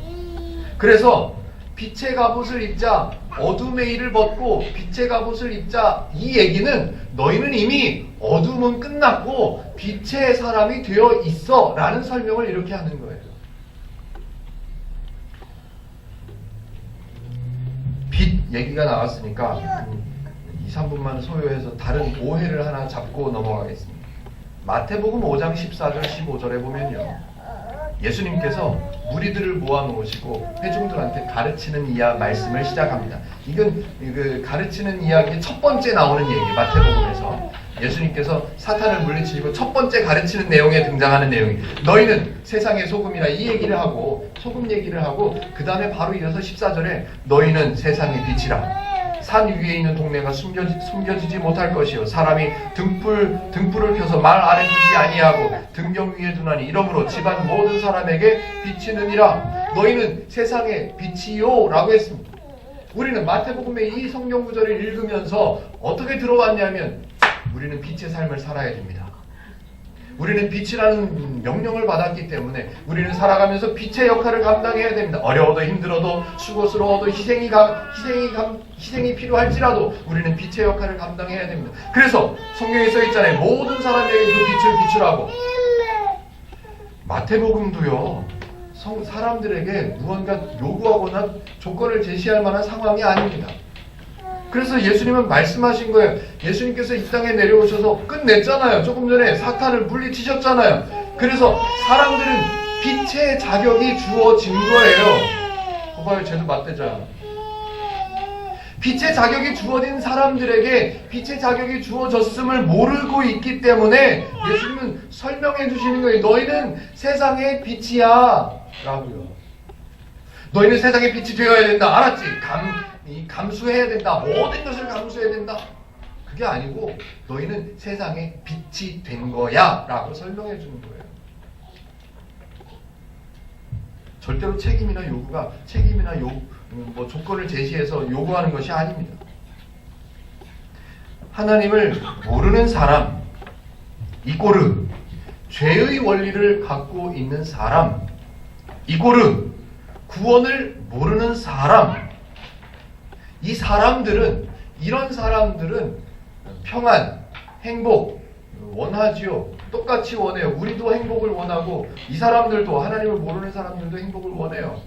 그래서 빛의 갑옷을 입자, 어둠의 일을 벗고 빛의 갑옷을 입자, 이 얘기는 너희는 이미 어둠은 끝났고 빛의 사람이 되어 있어 라는 설명을 이렇게 하는 거예요. 빛 얘기가 나왔으니까 2, 3분만 소요해서 다른 오해를 하나 잡고 넘어가겠습니다. 마태복음 5장 14절 15절에 보면요, 예수님께서 무리들을 모아놓으시고 회중들한테 가르치는 말씀을 시작합니다. 이건 가르치는 이야기의 첫 번째 나오는 얘기예요. 마태복음에서 예수님께서 사탄을 물리치시고 첫 번째 가르치는 내용에 등장하는 내용이, 너희는 세상의 소금이라, 이 얘기를 하고 소금 얘기를 하고, 그 다음에 바로 이어서 14절에 너희는 세상의 빛이라. 산 위에 있는 동네가 숨겨지지 못할 것이요, 사람이 등불을 켜서 말 아래 두지 아니하고 등경 위에 두나니 이러므로 집안 모든 사람에게 비치느니라. 너희는 세상의 빛이요 라고 했습니다. 우리는 마태복음의 이 성경 구절을 읽으면서 어떻게 들어왔냐면, 우리는 빛의 삶을 살아야 됩니다. 우리는 빛이라는 명령을 받았기 때문에 우리는 살아가면서 빛의 역할을 감당해야 됩니다. 어려워도 힘들어도 수고스러워도 희생이 필요할지라도 우리는 빛의 역할을 감당해야 됩니다. 그래서 성경에 써 있잖아요. 모든 사람에게 그 빛을 비추라고. 마태복음도요, 사람들에게 무언가 요구하거나 조건을 제시할 만한 상황이 아닙니다. 그래서 예수님은 말씀하신 거예요. 예수님께서 이 땅에 내려오셔서 끝냈잖아요. 조금 전에 사탄을 물리치셨잖아요. 그래서 사람들은 빛의 자격이 주어진 거예요. 봐봐요, 쟤도 맞대잖아. 빛의 자격이 주어진 사람들에게 빛의 자격이 주어졌음을 모르고 있기 때문에 예수님은 설명해 주시는 거예요. 너희는 세상의 빛이야 라고요. 너희는 세상의 빛이 되어야 된다. 알았지? 감수해야 된다. 모든 것을 감수해야 된다. 그게 아니고 너희는 세상의 빛이 된 거야 라고 설명해 주는 거예요. 절대로 책임이나 조건을 제시해서 요구하는 것이 아닙니다. 하나님을 모르는 사람, 이꼬르 죄의 원리를 갖고 있는 사람, 이꼬르 구원을 모르는 사람, 이런 사람들은 평안, 행복 원하지요. 똑같이 원해요. 우리도 행복을 원하고 이 사람들도, 하나님을 모르는 사람들도 행복을 원해요.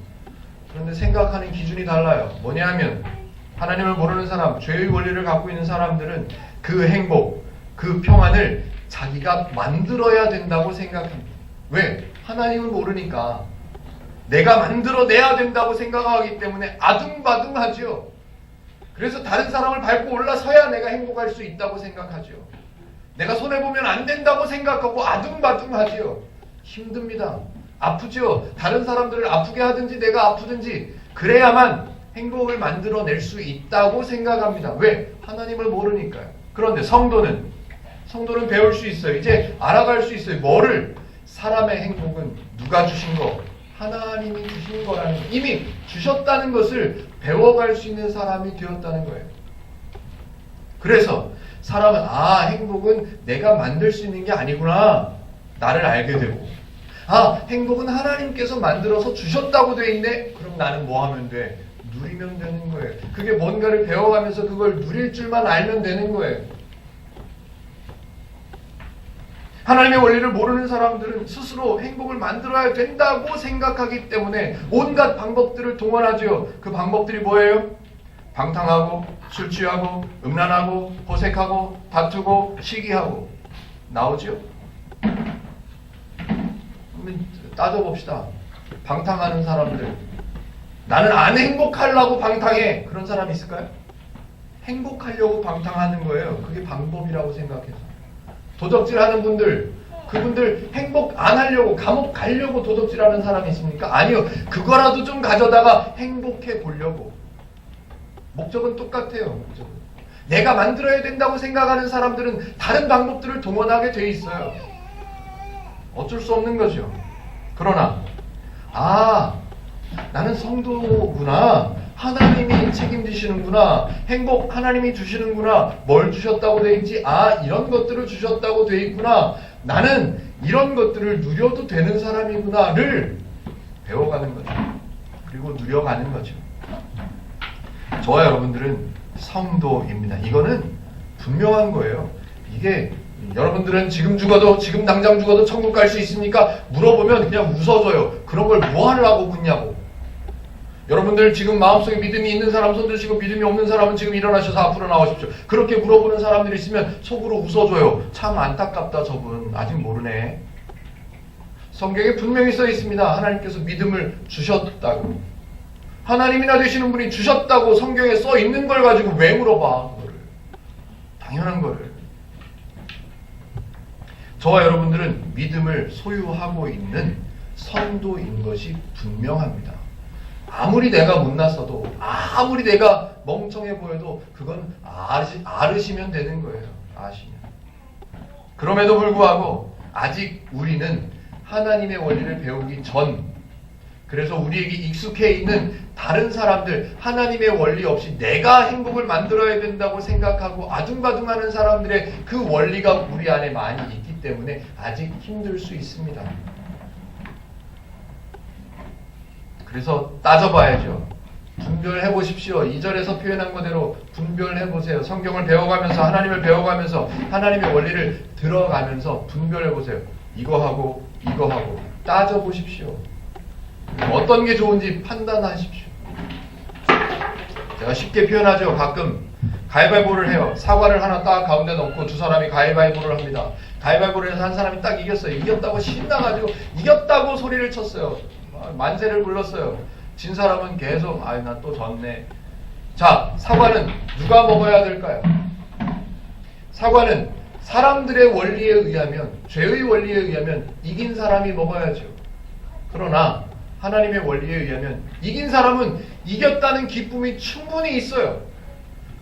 그런데 생각하는 기준이 달라요. 뭐냐면 하나님을 모르는 사람, 죄의 원리를 갖고 있는 사람들은 그 행복, 그 평안을 자기가 만들어야 된다고 생각합니다. 왜? 하나님을 모르니까 내가 만들어내야 된다고 생각하기 때문에 아둥바둥하죠. 그래서 다른 사람을 밟고 올라서야 내가 행복할 수 있다고 생각하죠. 내가 손해보면 안 된다고 생각하고 아둥바둥하죠. 힘듭니다. 아프죠. 다른 사람들을 아프게 하든지 내가 아프든지 그래야만 행복을 만들어낼 수 있다고 생각합니다. 왜? 하나님을 모르니까요. 그런데 성도는 배울 수 있어요. 이제 알아갈 수 있어요. 뭐를? 사람의 행복은 누가 주신 거? 하나님이 주신 거라는 거. 이미 주셨다는 것을 배워갈 수 있는 사람이 되었다는 거예요. 그래서 사람은 행복은 내가 만들 수 있는 게 아니구나 나를 알게 되고, 행복은 하나님께서 만들어서 주셨다고 돼 있네. 그럼 나는 뭐 하면 돼? 누리면 되는 거예요. 그게 뭔가를 배워가면서 그걸 누릴 줄만 알면 되는 거예요. 하나님의 원리를 모르는 사람들은 스스로 행복을 만들어야 된다고 생각하기 때문에 온갖 방법들을 동원하죠. 그 방법들이 뭐예요? 방탕하고, 술 취하고, 음란하고, 호색하고, 다투고, 시기하고. 나오죠? 따져봅시다. 방탕하는 사람들, 나는 안 행복하려고 방탕해, 그런 사람 있을까요? 행복하려고 방탕하는 거예요. 그게 방법이라고 생각해서. 도적질하는 분들, 그분들 행복 안 하려고, 감옥 가려고 도적질하는 사람이 있습니까? 아니요. 그거라도 좀 가져다가 행복해 보려고. 목적은 똑같아요. 목적은. 내가 만들어야 된다고 생각하는 사람들은 다른 방법들을 동원하게 돼 있어요. 어쩔 수 없는 거죠. 그러나 나는 성도구나, 하나님이 책임지시는구나, 행복 하나님이 주시는구나, 뭘 주셨다고 돼 있지? 이런 것들을 주셨다고 돼 있구나. 나는 이런 것들을 누려도 되는 사람이구나를 배워가는 거죠. 그리고 누려가는 거죠. 저와 여러분들은 성도입니다. 이거는 분명한 거예요. 이게 여러분들은 지금 죽어도, 지금 당장 죽어도 천국 갈 수 있습니까? 물어보면 그냥 웃어줘요. 그런 걸 뭐 하려고 묻냐고. 여러분들 지금 마음속에 믿음이 있는 사람 손 드시고 믿음이 없는 사람은 지금 일어나셔서 앞으로 나오십시오. 그렇게 물어보는 사람들이 있으면 속으로 웃어줘요. 참 안타깝다 저분. 아직 모르네. 성경에 분명히 써 있습니다. 하나님께서 믿음을 주셨다고. 하나님이나 되시는 분이 주셨다고 성경에 써 있는 걸 가지고 왜 물어봐 그거를. 당연한 거를. 저와 여러분들은 믿음을 소유하고 있는 성도인 것이 분명합니다. 아무리 내가 못났어도, 아무리 내가 멍청해 보여도 그건 알으시면 되는 거예요. 아시면. 그럼에도 불구하고 아직 우리는 하나님의 원리를 배우기 전, 그래서 우리에게 익숙해 있는 다른 사람들, 하나님의 원리 없이 내가 행복을 만들어야 된다고 생각하고 아둥바둥하는 사람들의 그 원리가 우리 안에 많이 있기 때문에 아직 힘들 수 있습니다. 그래서 따져봐야죠. 분별해 보십시오. 2절에서 표현한 거대로 분별해 보세요. 성경을 배워가면서, 하나님을 배워가면서, 하나님의 원리를 들어가면서 분별해 보세요. 이거하고 이거하고 따져 보십시오. 어떤 게 좋은지 판단하십시오. 제가 쉽게 표현하죠. 가끔 가위바위보를 해요. 사과를 하나 딱 가운데 넣고 두 사람이 가위바위보를 합니다. 가위바위보를 해서 한 사람이 딱 이겼어요. 이겼다고 신나가지고 이겼다고 소리를 쳤어요. 만세를 불렀어요. 진 사람은 계속 나 또 졌네. 자, 사과는 누가 먹어야 될까요? 사과는 사람들의 원리에 의하면, 죄의 원리에 의하면 이긴 사람이 먹어야죠. 그러나 하나님의 원리에 의하면 이긴 사람은 이겼다는 기쁨이 충분히 있어요.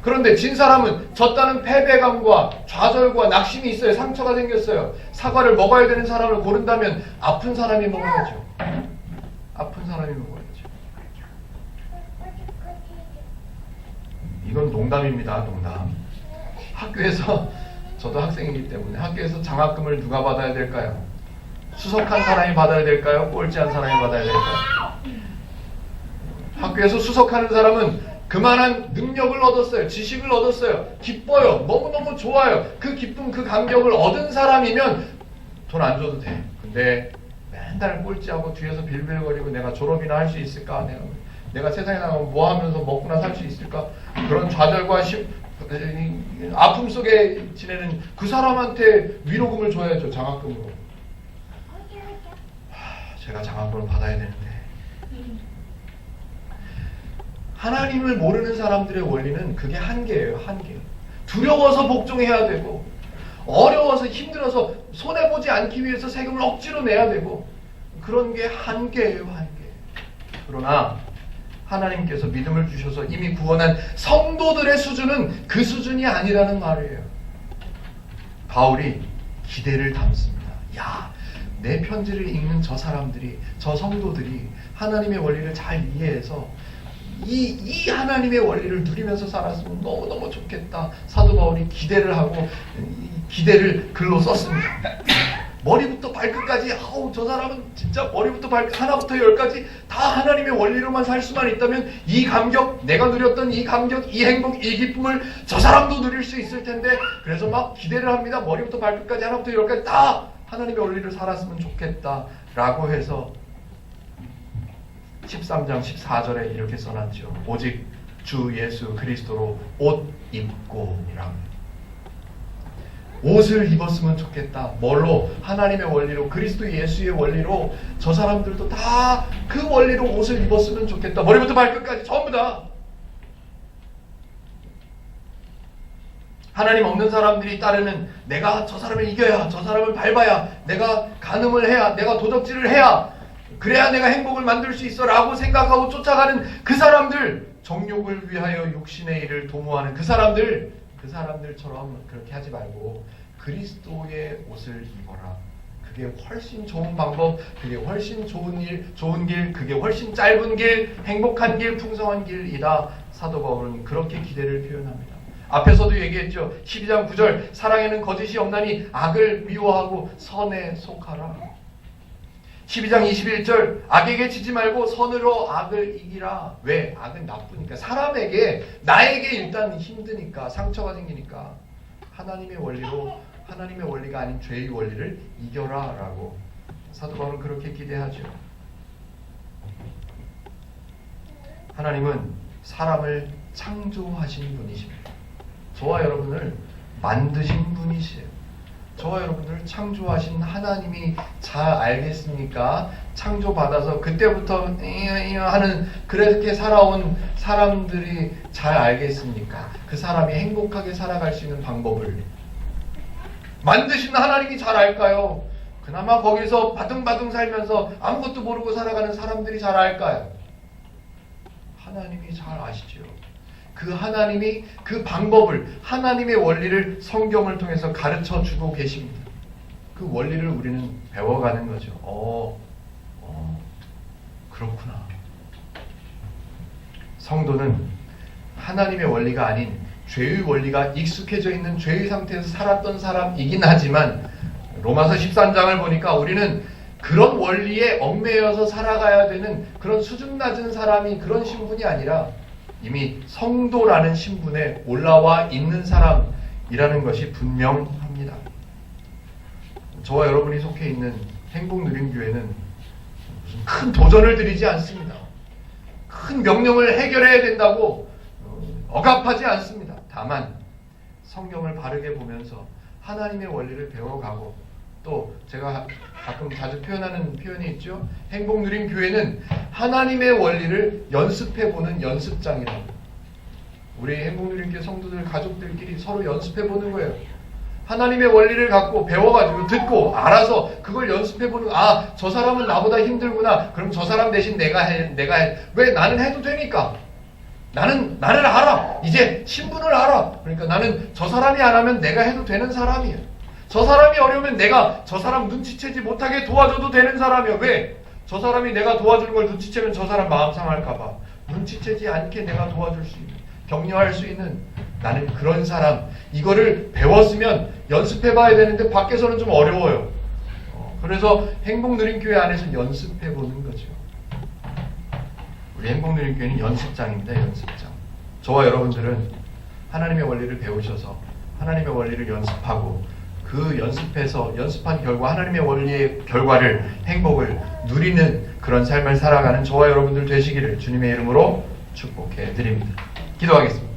그런데 진 사람은 졌다는 패배감과 좌절과 낙심이 있어요. 상처가 생겼어요. 사과를 먹어야 되는 사람을 고른다면 아픈 사람이 먹어야죠. 아픈 사람이 먹어야죠. 이건 농담입니다. 농담. 학교에서, 저도 학생이기 때문에 학교에서 장학금을 누가 받아야 될까요? 수석한 사람이 받아야 될까요? 꼴찌한 사람이 받아야 될까요? 학교에서 수석하는 사람은 그만한 능력을 얻었어요. 지식을 얻었어요. 기뻐요. 너무너무 좋아요. 그 기쁨, 그 감격을 얻은 사람이면 돈 안 줘도 돼. 근데 맨날 꼴찌하고 뒤에서 빌빌거리고 내가 졸업이나 할 수 있을까? 내가 세상에 나가면 뭐 하면서 먹고나 살 수 있을까? 그런 좌절과 아픔 속에 지내는 그 사람한테 위로금을 줘야죠. 장학금으로. 제가 장학금을 받아야 되는데. 하나님을 모르는 사람들의 원리는 그게 한계예요. 한계. 두려워서 복종해야 되고, 어려워서 힘들어서 손해보지 않기 위해서 세금을 억지로 내야 되고, 그런 게 한계예요. 한계. 그러나 하나님께서 믿음을 주셔서 이미 구원한 성도들의 수준은 그 수준이 아니라는 말이에요. 바울이 기대를 담습니다. 야, 내 편지를 읽는 저 사람들이, 저 성도들이 하나님의 원리를 잘 이해해서 이 하나님의 원리를 누리면서 살았으면 너무너무 좋겠다. 사도 바울이 기대를 하고 기대를 글로 썼습니다. 머리부터 발끝까지 저 사람은 진짜 머리부터 발끝 하나부터 열까지 다 하나님의 원리로만 살 수만 있다면 이 감격, 내가 누렸던 이 감격, 이 행복, 이 기쁨을 저 사람도 누릴 수 있을 텐데, 그래서 막 기대를 합니다. 머리부터 발끝까지 하나부터 열까지 다 하나님의 원리를 살았으면 좋겠다라고 해서 13장 14절에 이렇게 써놨죠. 오직 주 예수 그리스도로 옷 입고 이랍니다. 옷을 입었으면 좋겠다. 뭘로? 하나님의 원리로, 그리스도 예수의 원리로 저 사람들도 다 그 원리로 옷을 입었으면 좋겠다. 머리부터 발끝까지 전부 다. 하나님 없는 사람들이 따르는, 내가 저 사람을 이겨야, 저 사람을 밟아야, 내가 간음을 해야, 내가 도적질을 해야, 그래야 내가 행복을 만들 수 있어 라고 생각하고 쫓아가는 그 사람들, 정욕을 위하여 육신의 일을 도모하는 그 사람들처럼 그렇게 하지 말고 그리스도의 옷을 입어라. 그게 훨씬 좋은 방법, 그게 훨씬 좋은 길, 그게 훨씬 짧은 길, 행복한 길, 풍성한 길이다. 사도 바울은 그렇게 기대를 표현합니다. 앞에서도 얘기했죠. 12장 9절 사랑에는 거짓이 없나니 악을 미워하고 선에 속하라. 12장 21절 악에게 지지 말고 선으로 악을 이기라. 왜? 악은 나쁘니까. 사람에게 나에게 일단 힘드니까 상처가 생기니까 하나님의 원리로 하나님의 원리가 아닌 죄의 원리를 이겨라 라고 사도 바울은 그렇게 기대하죠. 하나님은 사람을 창조하신 분이십니다. 저와 여러분을 만드신 분이시에요. 저와 여러분들을 창조하신 하나님이 잘 알겠습니까? 창조받아서 그때부터 하는 그렇게 살아온 사람들이 잘 알겠습니까? 그 사람이 행복하게 살아갈 수 있는 방법을 만드신 하나님이 잘 알까요? 그나마 거기서 바둥바둥 살면서 아무것도 모르고 살아가는 사람들이 잘 알까요? 하나님이 잘 아시죠. 그 하나님이 그 방법을, 하나님의 원리를 성경을 통해서 가르쳐 주고 계십니다. 그 원리를 우리는 배워가는 거죠. 그렇구나. 성도는 하나님의 원리가 아닌 죄의 원리가 익숙해져 있는 죄의 상태에서 살았던 사람이긴 하지만 로마서 13장을 보니까 우리는 그런 원리에 얽매여서 살아가야 되는 그런 수준 낮은 사람이 그런 신분이 아니라 이미 성도라는 신분에 올라와 있는 사람이라는 것이 분명합니다. 저와 여러분이 속해 있는 행복누림교회는 무슨 큰 도전을 드리지 않습니다. 큰 명령을 해결해야 된다고 억압하지 않습니다. 다만 성경을 바르게 보면서 하나님의 원리를 배워가고 또 제가 가끔 자주 표현하는 표현이 있죠. 행복누림교회는 하나님의 원리를 연습해보는 연습장이라고. 우리 행복누림교회 성도들 가족들끼리 서로 연습해보는 거예요. 하나님의 원리를 갖고 배워가지고 듣고 알아서 그걸 연습해보는. 저 사람은 나보다 힘들구나. 그럼 저 사람 대신 내가 해. 왜 나는 해도 되니까. 나는 나를 알아. 이제 신분을 알아. 그러니까 나는 저 사람이 안 하면 내가 해도 되는 사람이에요. 저 사람이 어려우면 내가 저 사람 눈치채지 못하게 도와줘도 되는 사람이야. 왜? 저 사람이 내가 도와주는 걸 눈치채면 저 사람 마음 상할까봐 눈치채지 않게 내가 도와줄 수 있는, 격려할 수 있는 나는 그런 사람. 이거를 배웠으면 연습해봐야 되는데 밖에서는 좀 어려워요. 그래서 행복누림교회 안에서 연습해보는 거죠. 우리 행복누림교회는 연습장입니다. 연습장. 저와 여러분들은 하나님의 원리를 배우셔서 하나님의 원리를 연습하고 그 연습한 결과 하나님의 원리의 결과를, 행복을 누리는 그런 삶을 살아가는 저와 여러분들 되시기를 주님의 이름으로 축복해 드립니다. 기도하겠습니다.